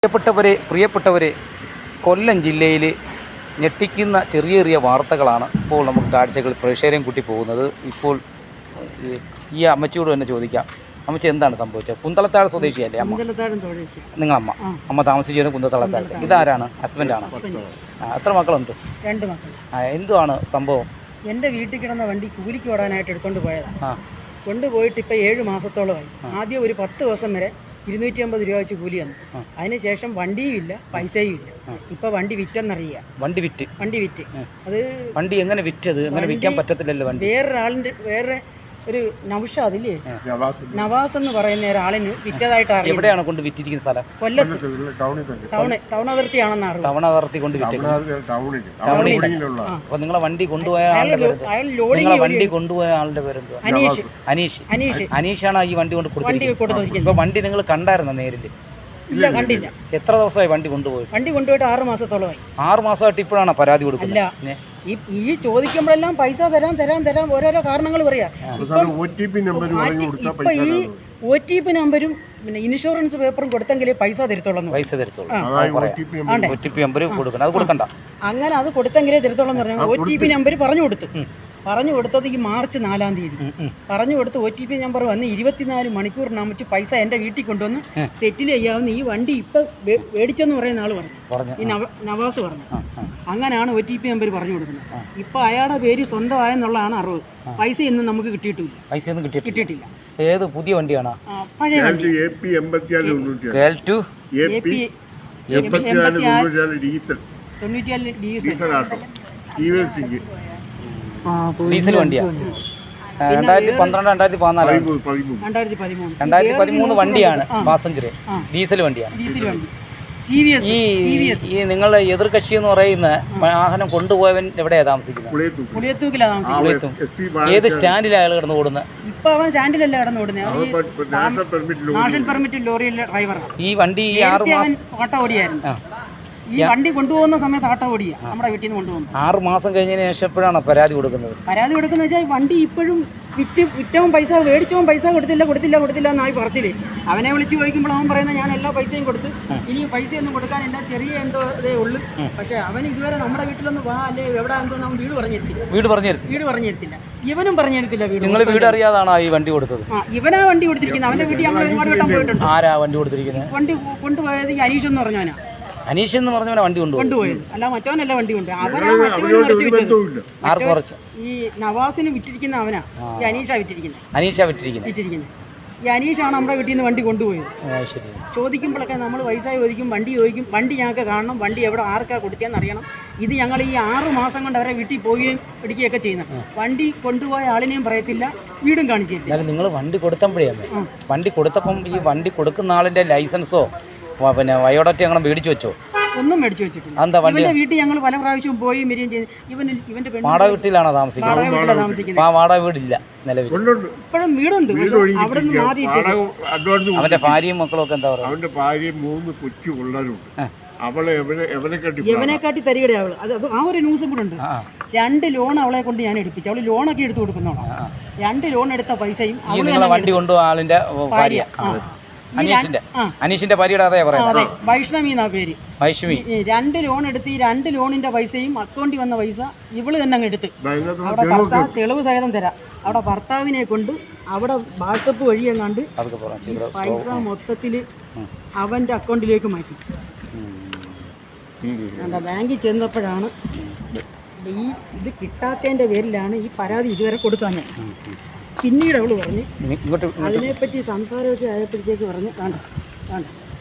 പ്രിയപ്പെട്ടവരെ കൊല്ലം ജില്ലയിൽ ഞെട്ടിക്കുന്ന ചെറിയ വാർത്തകളാണ് ഇപ്പോൾ നമുക്ക് കാഴ്ചകൾ പ്രേക്ഷകരെയും കൂട്ടി പോകുന്നത്. ഇപ്പോൾ ഈ അമ്മച്ചിയോട് തന്നെ ചോദിക്കാം. അമ്മച്ചി എന്താണ് സംഭവിച്ചത്? കുന്തളത്താഴ് സ്വദേശിയല്ലേ അമ്മ? നിങ്ങളമ്മ അമ്മ താമസിച്ചിരുന്ന കുന്തളത്താഴ്. ഇതാരാണ്? ഹസ്ബൻഡാണ്. എത്ര മക്കളുണ്ട്? 2 മക്കൾ. എന്തുവാണ് സംഭവം? എൻ്റെ വീട്ടിൽ കിടന്ന വണ്ടി കൂലിക്ക് ഓടാനായിട്ട് എടുത്തുകൊണ്ട് പോയതാണ്. കൊണ്ടുപോയിട്ട് ഇപ്പോൾ 7 മാസത്തോളമായി. ആദ്യം ഒരു 10 ദിവസം വരെ 250 രൂപ വെച്ച് കൂലി വന്നു. അതിനുശേഷം വണ്ടിയും ഇല്ല, പൈസയും ഇല്ല. ഇപ്പൊ വണ്ടി വിറ്റെന്നറിയുക. വണ്ടി വിറ്റ് അത് വണ്ടി എങ്ങനെ വിറ്റത്? അങ്ങനെ വിൽക്കാൻ പറ്റത്തില്ലല്ലോ. വണ്ടി വേറെ ഒരു നൗഷാദ് ഇല്ലേ, നവാസ് എന്ന് പറയുന്ന ഒരാളിന് വിറ്റതായിട്ട് അറിയാം. എവിടെയാണ് കൊണ്ട് വിറ്റിരിക്കുന്ന സ്ഥലം? കൊല്ലത്ത് ടൗൺ അതിർത്തിയാണെന്ന് അറിയാം. ടൗൺ അതിർത്തി കൊണ്ട് വിറ്റത്. അപ്പൊ നിങ്ങളെ വണ്ടി കൊണ്ടുപോയ ആളുടെ പേരെന്തോ? അനീഷാണ് ഈ വണ്ടി കൊണ്ട് കൊടുത്തിരിക്കുന്നത്. ഇപ്പൊ വണ്ടി നിങ്ങൾ കണ്ടായിരുന്നോ നേരിൽ? ഇല്ല, കണ്ടില്ല. എത്ര ദിവസമായി വണ്ടി കൊണ്ടുപോയി? വണ്ടി കൊണ്ടുപോയിട്ട് 6 മാസത്തോളമായി. 6 മാസമായിട്ട് ഇപ്പോഴാണ് പരാതി കൊടുക്കുന്നത്? അല്ല, ഈ ചോദിക്കുമ്പോഴെല്ലാം പൈസ തരാം ഓരോരോ കാരണങ്ങൾ പറയാ. ഇപ്പൊ ഈ OTP നമ്പരും പിന്നെ ഇൻഷുറൻസ് പേപ്പറും കൊടുത്തെങ്കിലേ പൈസ തരത്തുള്ളൂ. അങ്ങനെ അത് കൊടുത്തെങ്കിലേ തരത്തുള്ളൂ എന്ന് പറഞ്ഞാൽ OTP നമ്പർ പറഞ്ഞു കൊടുത്തത് ഈ മാർച്ച് 4-ാം തീയതി പറഞ്ഞു കൊടുത്ത് OTP നമ്പർ വന്ന് 24 മണിക്കൂറിനകത്ത് പൈസ എൻ്റെ വീട്ടിൽ കൊണ്ടുവന്ന് സെറ്റിൽ ചെയ്യാവുന്ന ഈ വണ്ടി ഇപ്പം മേടിച്ചെന്ന് പറയുന്ന ആൾ പറഞ്ഞു, ഈ നവാസ് പറഞ്ഞു. അങ്ങനെയാണ് OTP നമ്പർ പറഞ്ഞു കൊടുക്കുന്നത്. ഇപ്പം അയാളുടെ പേര് സ്വന്തമായെന്നുള്ളതാണ് അറിവ്. പൈസയൊന്നും നമുക്ക് കിട്ടിയിട്ടില്ല. ഏത് പുതിയ വണ്ടിയാണോ? പഴയ വണ്ടി. ഡീസൽ വണ്ടിയാണ്. 2012, 2014, 2013 വണ്ടിയാണ്. പാസഞ്ചർ ഡീസൽ വണ്ടിയാണ്. ഈ നിങ്ങളുടെ എതിർകക്ഷി എന്ന് പറയുന്ന വാഹനം കൊണ്ടുപോയവൻ എവിടെയാ താമസിക്കുന്നത്? ഏത് സ്റ്റാൻഡിലാണ് അയാൾ കിടന്ന് ഓടുന്നത്? ഇപ്പൊ അവൻ സ്റ്റാൻഡിലല്ല കിടന്ന് ഓടുന്നത്. നാഷണൽ പെർമിറ്റ് ലോറിയിലെ ഡ്രൈവറാണ്. ഈ വണ്ടി 6 മാസം ഓട്ടോ ഓടിയായിരുന്നു. ഈ വണ്ടി കൊണ്ടുപോകുന്ന സമയത്ത് ആട്ടോ ഓടിയാ നമ്മുടെ വീട്ടിൽ നിന്ന് കൊണ്ടുപോകുന്നു. 6 മാസം കഴിഞ്ഞതിന് ശേഷം എപ്പോഴാണ് പരാതി കൊടുക്കുന്നത്? വെച്ചാൽ വണ്ടി ഇപ്പോഴും വിറ്റവൻ പൈസ മേടിച്ചവൻ പൈസ കൊടുത്തില്ല എന്നായി പറച്ചില്ലേ. അവനെ വിളിച്ച് ചോദിക്കുമ്പോൾ അവൻ പറയുന്നത് ഞാൻ എല്ലാ പൈസയും കൊടുത്ത്, ഇനി പൈസയൊന്നും കൊടുക്കാനില്ല, ചെറിയ എന്തോ ഇതേ ഉള്ളു. പക്ഷെ അവൻ ഇതുവരെ നമ്മുടെ വീട്ടിലൊന്ന് വാ അല്ലേ എവിടെ എന്തോ അവൻ വീട് പറഞ്ഞിരുത്തില്ല. ഇവനും പറഞ്ഞിരുത്തില്ല. വീട് അറിയാതാണോ ഈ വണ്ടി കൊടുത്തത്? ഇവനാ വണ്ടി കൊടുത്തിരിക്കുന്നത്. അവന്റെ വീട്ടിൽ നമ്മൾ ഒരുപാട് വട്ടം പോയിട്ടുണ്ട്. ആരാ വണ്ടി കൊടുത്തിരിക്കുന്നത്? വണ്ടി കൊണ്ടുപോയത് ഈ അനീഷ് എന്ന് പറഞ്ഞവനാ. അനീഷ് എന്ന് പറഞ്ഞവനെ വണ്ടി കൊണ്ടുപോയത് അല്ല, മറ്റവനല്ല വണ്ടി കൊണ്ട്. ഈ നവാസിന് വിറ്റിരിക്കുന്ന അവനാ. ഈ അനീഷാ വിറ്റിരിക്കുന്നത്. ഈ അനീഷാണ് നമ്മുടെ വീട്ടിൽ നിന്ന് വണ്ടി കൊണ്ടുപോയത്. ചോദിക്കുമ്പോഴൊക്കെ നമ്മൾ പൈസ ചോദിക്കും, വണ്ടി ഞങ്ങൾക്ക് കാണണം, വണ്ടി എവിടെ ആർക്കാ കൊടുക്കുകയെന്ന് അറിയണം. ഇത് ഞങ്ങൾ ഈ 6 മാസം കൊണ്ട് അവരെ വീട്ടിൽ പോവുകയും പിടിക്കുകയൊക്കെ ചെയ്യുന്നത്. വണ്ടി കൊണ്ടുപോയ ആളിനെയും പറയത്തില്ല, വീടും കാണിച്ചില്ല. നിങ്ങൾ വണ്ടി കൊടുത്തപ്പം ഈ വണ്ടി കൊടുക്കുന്ന ആളിന്റെ ലൈസൻസോ പിന്നെ ബയോഡാറ്റ അങ്ങനെ മേടിച്ചു വെച്ചോ? ഒന്നും മേടിച്ചു വെച്ചിട്ടില്ല. ഇവന്റെ വീട്ടിൽ ഞങ്ങൾ പല പ്രാവശ്യവും പോയി വരികയും ചെയ്തു. ഇവന്റെ വാടക വീട്ടിലാണോ താമസിക്കുന്നത്? വാടക വീടില്ല നിലവിൽ. ഇപ്പോഴും വീടുണ്ട്. അവിടെ നിന്ന് മാറിയിട്ടില്ല. അവന്റെ ഭാര്യയും മക്കളും ഒക്കെ എന്താ പറയുക? അവന്റെ ഭാര്യയും 3 കൊച്ചു പിള്ളേരുണ്ട്. എവനെക്കാട്ടി തരികട അവള്. അത് ആ ഒരു ന്യൂസും കൂടെ ഉണ്ട്. 2 ലോൺ അവളെ കൊണ്ട് ഞാൻ എടുപ്പിച്ചു. അവള് ലോണൊക്കെ എടുത്തു കൊടുക്കുന്നോളാം. 2 ലോൺ എടുത്ത പൈസയും വണ്ടി കൊണ്ടുപോകുന്ന ആളിന്റെ ഭാര്യ അനീഷിന്റെ ഭാര്യയുടെ അതേ പറയാം. വൈഷ്ണവി എന്നാ പേര്. 2 ലോൺ എടുത്ത് ഈ 2 ലോണിന്റെ പൈസയും അക്കൗണ്ടിൽ വന്ന പൈസ ഇവള് തന്നെ അങ്ങ് എടുത്ത് അവിടെ ഭർത്താവ് തെളിവ് സഹിതം തരാം. അവിടെ ഭർത്താവിനെ കൊണ്ട് അവിടെ വാട്സപ്പ് വഴി എങ്ങാണ്ട് പൈസ മൊത്തത്തില് അവന്റെ അക്കൗണ്ടിലേക്ക് മാറ്റി. ബാങ്കിൽ ചെന്നപ്പോഴാണ് ഇത് കിട്ടാത്തതിന്റെ പേരിലാണ് ഈ പരാതി ഇതുവരെ കൊടുക്കാൻ. പിന്നീട് അവള് പറഞ്ഞു, അതിനെപ്പറ്റി സംസാരമൊക്കെ ആയപ്പോഴത്തേക്ക് പറഞ്ഞു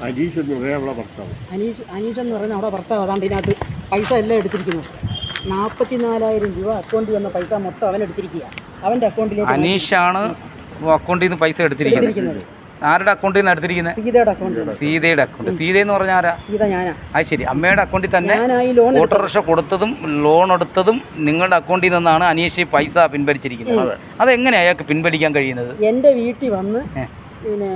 അനീഷ് എന്ന് പറയുന്ന അവിടെ ഭർത്താവ്. അതാണ്ട് ഇതിനകത്ത് പൈസ എല്ലാം എടുത്തിരിക്കുന്നത്. 44,000 രൂപ അക്കൗണ്ടിൽ വന്ന പൈസ മൊത്തം അവൻ എടുത്തിരിക്കുക. അവന്റെ അക്കൗണ്ടിലേക്ക് അനീഷാണ് അക്കൗണ്ടിൽ നിന്ന് പൈസ എടുത്തിരിക്കുന്നത്. ആരുടെ അക്കൗണ്ടിൽ നിന്ന് എടുത്തിരിക്കുന്നത്? സീതയുടെ അക്കൗണ്ട്. സീത എന്ന് പറഞ്ഞാൽ ആരാ? സീത ഞാനാ. അത് ശരി. അമ്മയുടെ അക്കൗണ്ടിൽ തന്നെ ഓട്ടോറിക്ഷ കൊടുത്തതും ലോൺ എടുത്തതും നിങ്ങളുടെ അക്കൗണ്ടിൽ നിന്നാണ് അനീഷ് പൈസ പിൻവലിച്ചിരിക്കുന്നത്. അതെങ്ങനെ അയാൾക്ക് പിൻവലിക്കാൻ കഴിയുന്നത്? എൻ്റെ വീട്ടിൽ വന്ന് പിന്നെ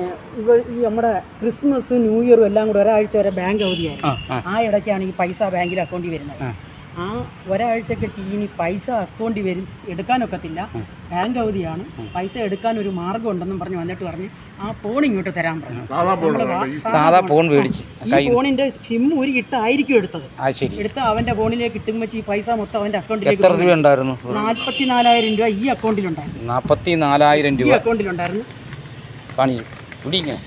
ഈ നമ്മുടെ ക്രിസ്മസും ന്യൂ ഇയറും എല്ലാം കൂടെ ഒരാഴ്ച വരെ ബാങ്ക് അവധിയായിരുന്നു. ആ ഇടയ്ക്കാണ് ഈ പൈസ ബാങ്കിൽ അക്കൗണ്ടിൽ വരുന്നത്. ആ ഒരാഴ്ചക്ക് ഇനി പൈസ അക്കൗണ്ടിൽ വരും, എടുക്കാനൊക്കത്തില്ല, ബാങ്ക് അവധിയാണ്, പൈസ എടുക്കാൻ ഒരു മാർഗ്ഗം ഉണ്ടെന്നും പറഞ്ഞ് വന്നിട്ട് പറഞ്ഞ് ആ ഫോൺ ഇങ്ങോട്ട് തരാൻ പറഞ്ഞു. സാധാ ഫോൺ മേടിച്ച് ഈ ഫോണിന്റെ സിം ഒരു ഇട്ടായിരിക്കും എടുത്തത്. ശരി. എടുത്ത് അവന്റെ ഫോണിലേക്ക് ഇട്ടും വെച്ച് ഈ പൈസ മൊത്തം അവന്റെ അക്കൗണ്ടിലേക്ക് എത്ര രൂപ ഉണ്ടായിരുന്നു? 44,000 രൂപ ഈ അക്കൗണ്ടിലുണ്ടായിരുന്നു. 44,000 രൂപ ഈ അക്കൗണ്ടിലുണ്ടായിരുന്നു. കാണി കുടിങ്ങനെ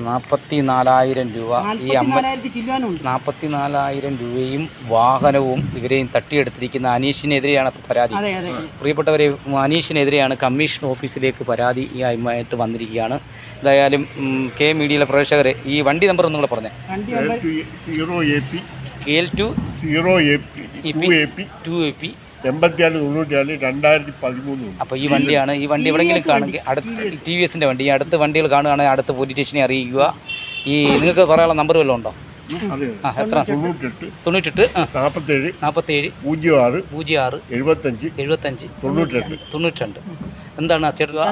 44,000 രൂപ. ഈ 44,000 ചില്ലാനുണ്ട്. 44,000 രൂപയും വാഹനവും ഇവരെയും തട്ടിയെടുത്തിരിക്കുന്ന അനീഷിനെതിരെയാണ് പരാതി. അതെ അതെ. പ്രിയപ്പെട്ടവരെ, അനീഷിനെതിരെയാണ് കമ്മീഷൻ ഓഫീസിലേക്ക് പരാതി ഈ ആയിട്ട് വന്നിരിക്കുകയാണ്. എന്തായാലും കെ മീഡിയയിലെ പ്രേക്ഷകരെ ഈ വണ്ടി നമ്പർ ഒന്നും കൂടെ പറഞ്ഞേ. വണ്ടി നമ്പർ KL2 2AP 84 അപ്പോൾ ഈ വണ്ടിയാണ്. ഈ വണ്ടി എവിടെയെങ്കിലും കാണുമെങ്കിൽ അടുത്ത് TVSൻ്റെ വണ്ടി, ഈ അടുത്ത വണ്ടികൾ കാണുകയാണെങ്കിൽ അടുത്ത പോലീസ് സ്റ്റേഷനെ അറിയിക്കുക. ഈ നിങ്ങൾക്ക് പറയാനുള്ള നമ്പർ വല്ലതും ഉണ്ടോ? എത്ര? 98 98 47 47 06 06 75 75 92. എന്താണ് ചേട്ടാ?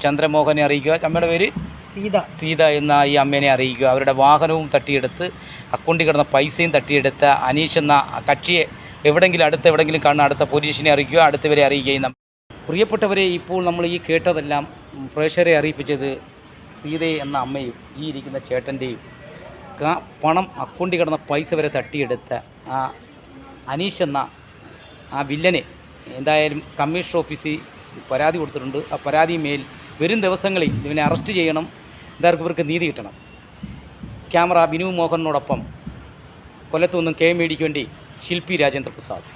ചന്ദ്രമോഹനെ അറിയിക്കുക. അമ്മയുടെ പേര് സീത എന്ന ഈ അമ്മേനെ അറിയിക്കുക. അവരുടെ വാഹനവും തട്ടിയെടുത്ത് അക്കൗണ്ടിൽ കിടന്ന പൈസയും തട്ടിയെടുത്ത അനീഷ് എന്ന കക്ഷിയെ എവിടെയെങ്കിലും കാണുന്ന അടുത്ത പോലീസ് സ്റ്റേഷനെ അറിയിക്കുക, അടുത്തവരെ അറിയിക്കുകയും. പ്രിയപ്പെട്ടവരെ, ഇപ്പോൾ നമ്മൾ ഈ കേട്ടതെല്ലാം പ്രേക്ഷകരെ അറിയിപ്പിച്ചത് സീതയെ എന്ന അമ്മയും ഈ ഇരിക്കുന്ന ചേട്ടൻ്റെയും പണം അക്കൗണ്ടിൽ കിടന്ന പൈസ വരെ തട്ടിയെടുത്ത ആ അനീഷ് എന്ന ആ വില്ലനെ എന്തായാലും കമ്മീഷണർ ഓഫീസിൽ പരാതി കൊടുത്തിട്ടുണ്ട്. ആ പരാതി മേൽ വരും ദിവസങ്ങളിൽ ഇവനെ അറസ്റ്റ് ചെയ്യണം. എന്തായാലും ഇവർക്ക് നീതി കിട്ടണം. ക്യാമറ ബിനു മോഹനോടൊപ്പം കൊല്ലത്തു നിന്നും കെ മീഡിയയ്ക്ക് വേണ്ടി ശില്പി രാജേന്ദ്ര പ്രസാദ്.